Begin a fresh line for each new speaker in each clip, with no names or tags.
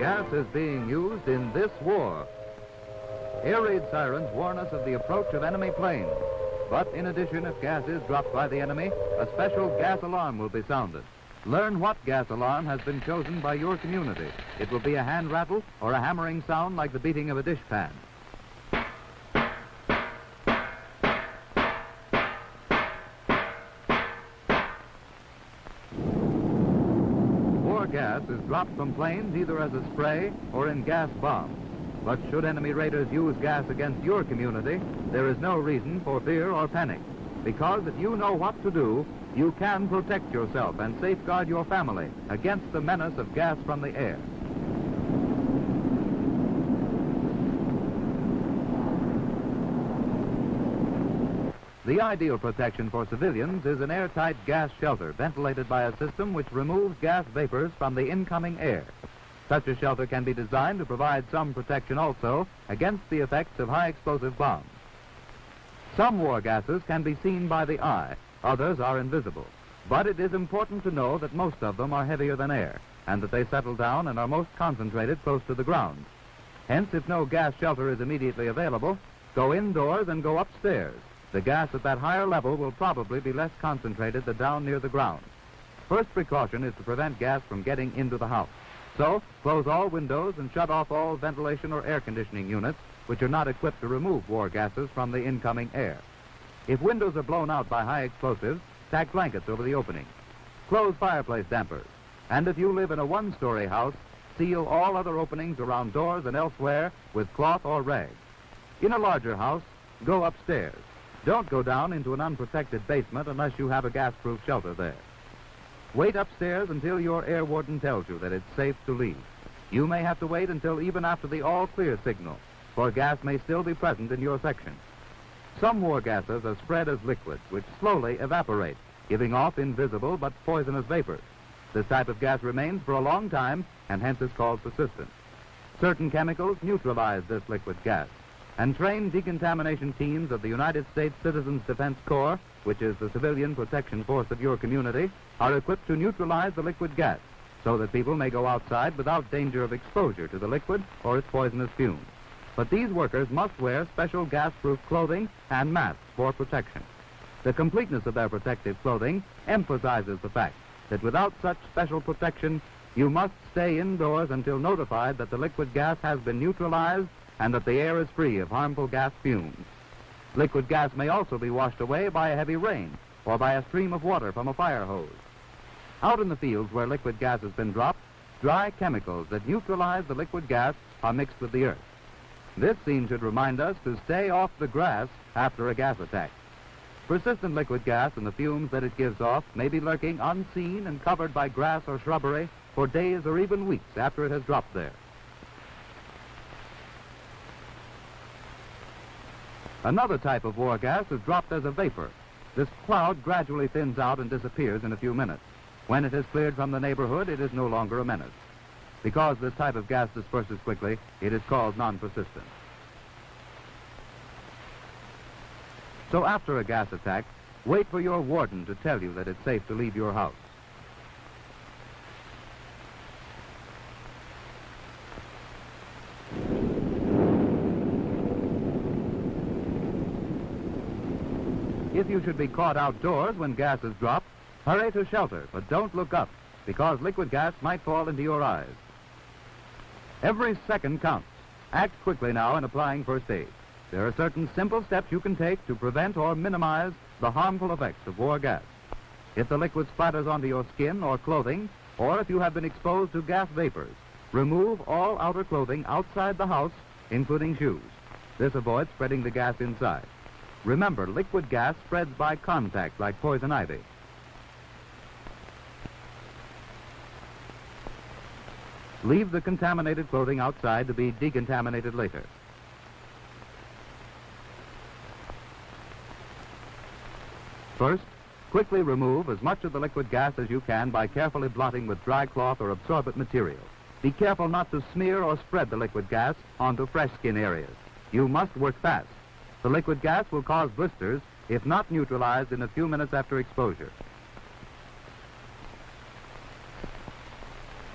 Gas is being used in this war. Air raid sirens warn us of the approach of enemy planes. But in addition, if gas is dropped by the enemy, a special gas alarm will be sounded. Learn what gas alarm has been chosen by your community. It will be a hand rattle or a hammering sound like the beating of a dishpan. War gas is dropped from planes either as a spray or in gas bombs. But should enemy raiders use gas against your community, there is no reason for fear or panic. Because if you know what to do, you can protect yourself and safeguard your family against the menace of gas from the air. The ideal protection for civilians is an airtight gas shelter ventilated by a system which removes gas vapors from the incoming air. Such a shelter can be designed to provide some protection also against the effects of high explosive bombs. Some war gases can be seen by the eye, others are invisible. But it is important to know that most of them are heavier than air, and that they settle down and are most concentrated close to the ground. Hence, if no gas shelter is immediately available, go indoors and go upstairs. The gas at that higher level will probably be less concentrated than down near the ground. First precaution is to prevent gas from getting into the house. So, close all windows and shut off all ventilation or air conditioning units which are not equipped to remove war gases from the incoming air. If windows are blown out by high explosives, tack blankets over the openings. Close fireplace dampers. And if you live in a one-story house, seal all other openings around doors and elsewhere with cloth or rags. In a larger house, go upstairs. Don't go down into an unprotected basement unless you have a gas-proof shelter there. Wait upstairs until your air warden tells you that it's safe to leave. You may have to wait until even after the all-clear signal, for gas may still be present in your section. Some war gases are spread as liquids, which slowly evaporate, giving off invisible but poisonous vapors. This type of gas remains for a long time and hence is called persistent. Certain chemicals neutralize this liquid gas, and trained decontamination teams of the United States Citizens Defense Corps, which is the civilian protection force of your community, are equipped to neutralize the liquid gas so that people may go outside without danger of exposure to the liquid or its poisonous fumes. But these workers must wear special gas-proof clothing and masks for protection. The completeness of their protective clothing emphasizes the fact that without such special protection, you must stay indoors until notified that the liquid gas has been neutralized and that the air is free of harmful gas fumes. Liquid gas may also be washed away by a heavy rain or by a stream of water from a fire hose. Out in the fields where liquid gas has been dropped, dry chemicals that neutralize the liquid gas are mixed with the earth. This scene should remind us to stay off the grass after a gas attack. Persistent liquid gas and the fumes that it gives off may be lurking unseen and covered by grass or shrubbery for days or even weeks after it has dropped there. Another type of war gas is dropped as a vapor. This cloud gradually thins out and disappears in a few minutes. When it has cleared from the neighborhood, it is no longer a menace. Because this type of gas disperses quickly, it is called non-persistent. So after a gas attack, wait for your warden to tell you that it's safe to leave your house. If you should be caught outdoors when gas is dropped, hurry to shelter, but don't look up, because liquid gas might fall into your eyes. Every second counts. Act quickly now in applying first aid. There are certain simple steps you can take to prevent or minimize the harmful effects of war gas. If the liquid splatters onto your skin or clothing, or if you have been exposed to gas vapors, remove all outer clothing outside the house, including shoes. This avoids spreading the gas inside. Remember, liquid gas spreads by contact like poison ivy. Leave the contaminated clothing outside to be decontaminated later. First, quickly remove as much of the liquid gas as you can by carefully blotting with dry cloth or absorbent material. Be careful not to smear or spread the liquid gas onto fresh skin areas. You must work fast. The liquid gas will cause blisters if not neutralized in a few minutes after exposure.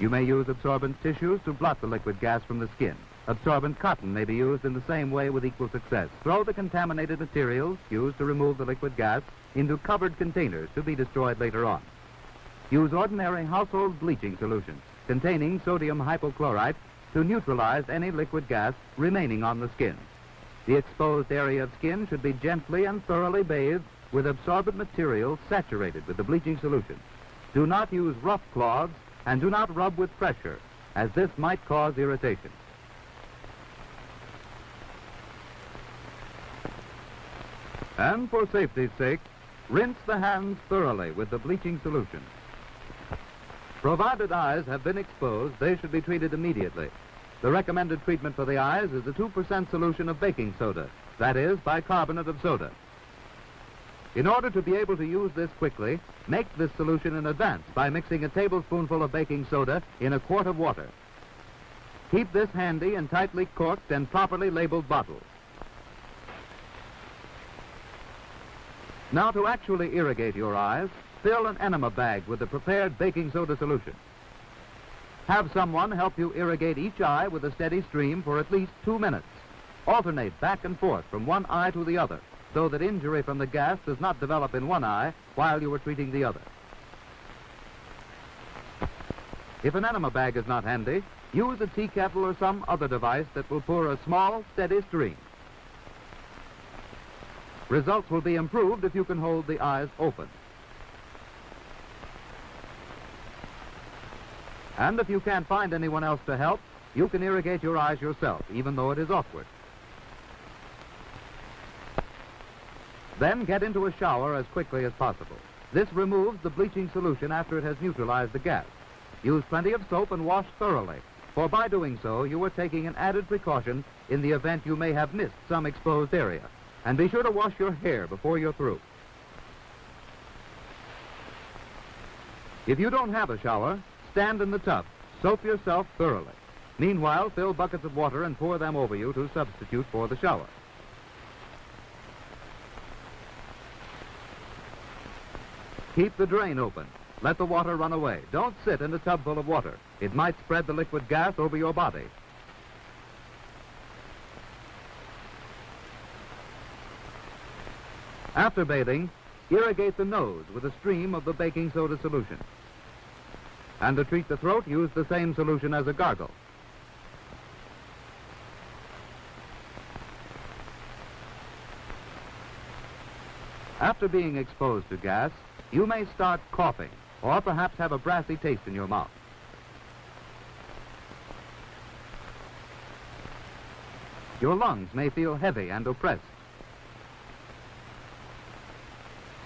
You may use absorbent tissues to blot the liquid gas from the skin. Absorbent cotton may be used in the same way with equal success. Throw the contaminated materials used to remove the liquid gas into covered containers to be destroyed later on. Use ordinary household bleaching solution containing sodium hypochlorite to neutralize any liquid gas remaining on the skin. The exposed area of skin should be gently and thoroughly bathed with absorbent material saturated with the bleaching solution. Do not use rough cloths and do not rub with pressure, as this might cause irritation. And for safety's sake, rinse the hands thoroughly with the bleaching solution. Provided eyes have been exposed, they should be treated immediately. The recommended treatment for the eyes is a 2% solution of baking soda, that is, bicarbonate of soda. In order to be able to use this quickly, make this solution in advance by mixing a tablespoonful of baking soda in a quart of water. Keep this handy in tightly corked and properly labeled bottles. Now, to actually irrigate your eyes, fill an enema bag with the prepared baking soda solution. Have someone help you irrigate each eye with a steady stream for at least 2 minutes. Alternate back and forth from one eye to the other, so that injury from the gas does not develop in one eye while you are treating the other. If an enema bag is not handy, use a tea kettle or some other device that will pour a small, steady stream. Results will be improved if you can hold the eyes open. And if you can't find anyone else to help, you can irrigate your eyes yourself, even though it is awkward. Then get into a shower as quickly as possible. This removes the bleaching solution after it has neutralized the gas. Use plenty of soap and wash thoroughly, for by doing so, you are taking an added precaution in the event you may have missed some exposed area. And be sure to wash your hair before you're through. If you don't have a shower, stand in the tub. Soap yourself thoroughly. Meanwhile, fill buckets of water and pour them over you to substitute for the shower. Keep the drain open. Let the water run away. Don't sit in a tub full of water. It might spread the liquid gas over your body. After bathing, irrigate the nose with a stream of the baking soda solution. And to treat the throat, use the same solution as a gargle. After being exposed to gas, you may start coughing, or perhaps have a brassy taste in your mouth. Your lungs may feel heavy and oppressed.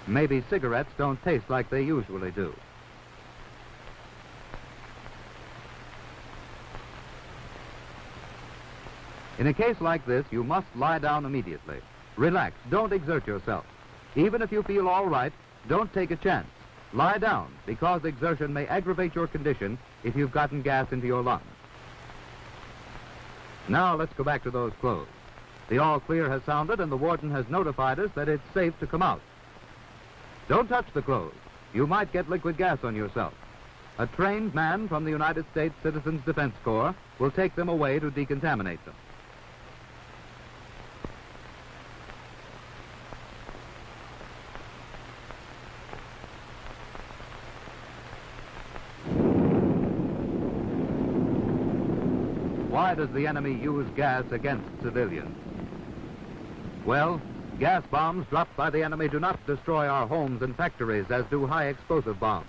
Maybe cigarettes don't taste like they usually do. In a case like this, you must lie down immediately. Relax, don't exert yourself. Even if you feel all right, don't take a chance. Lie down, because exertion may aggravate your condition if you've gotten gas into your lungs. Now let's go back to those clothes. The all clear has sounded and the warden has notified us that it's safe to come out. Don't touch the clothes. You might get liquid gas on yourself. A trained man from the United States Citizens Defense Corps will take them away to decontaminate them. Why does the enemy use gas against civilians? Well, gas bombs dropped by the enemy do not destroy our homes and factories as do high explosive bombs.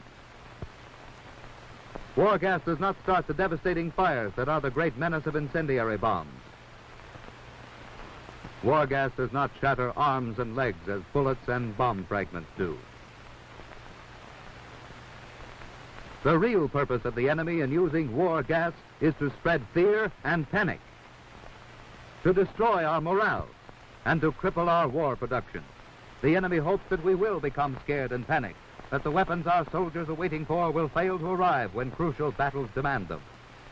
War gas does not start the devastating fires that are the great menace of incendiary bombs. War gas does not shatter arms and legs as bullets and bomb fragments do. The real purpose of the enemy in using war gas is to spread fear and panic, to destroy our morale, and to cripple our war production. The enemy hopes that we will become scared and panicked, that the weapons our soldiers are waiting for will fail to arrive when crucial battles demand them.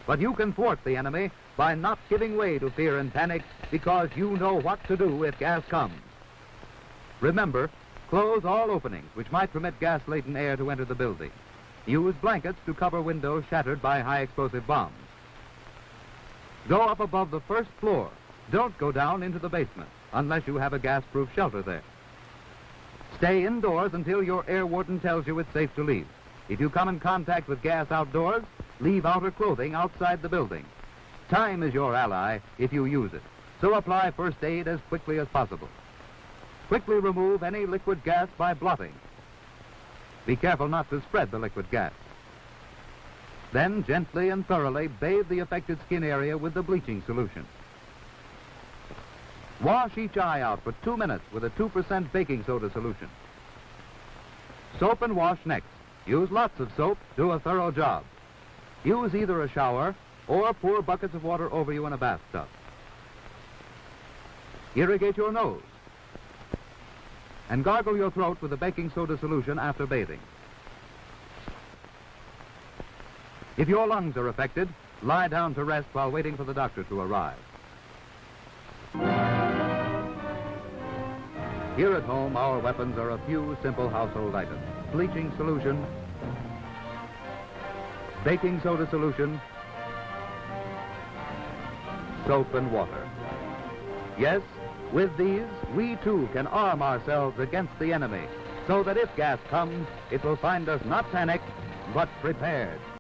But you can thwart the enemy by not giving way to fear and panic, because you know what to do if gas comes. Remember, close all openings which might permit gas-laden air to enter the building. Use blankets to cover windows shattered by high-explosive bombs. Go up above the first floor. Don't go down into the basement unless you have a gas-proof shelter there. Stay indoors until your air warden tells you it's safe to leave. If you come in contact with gas outdoors, leave outer clothing outside the building. Time is your ally if you use it, so apply first aid as quickly as possible. Quickly remove any liquid gas by blotting. Be careful not to spread the liquid gas. Then gently and thoroughly bathe the affected skin area with the bleaching solution. Wash each eye out for 2 minutes with a 2% baking soda solution. Soap and wash next. Use lots of soap, do a thorough job. Use either a shower or pour buckets of water over you in a bathtub. Irrigate your nose. And gargle your throat with the baking soda solution after bathing. If your lungs are affected, lie down to rest while waiting for the doctor to arrive. Here at home, our weapons are a few simple household items. Bleaching solution, baking soda solution, soap and water. Yes, with these, we too can arm ourselves against the enemy, so that if gas comes, it will find us not panicked, but prepared.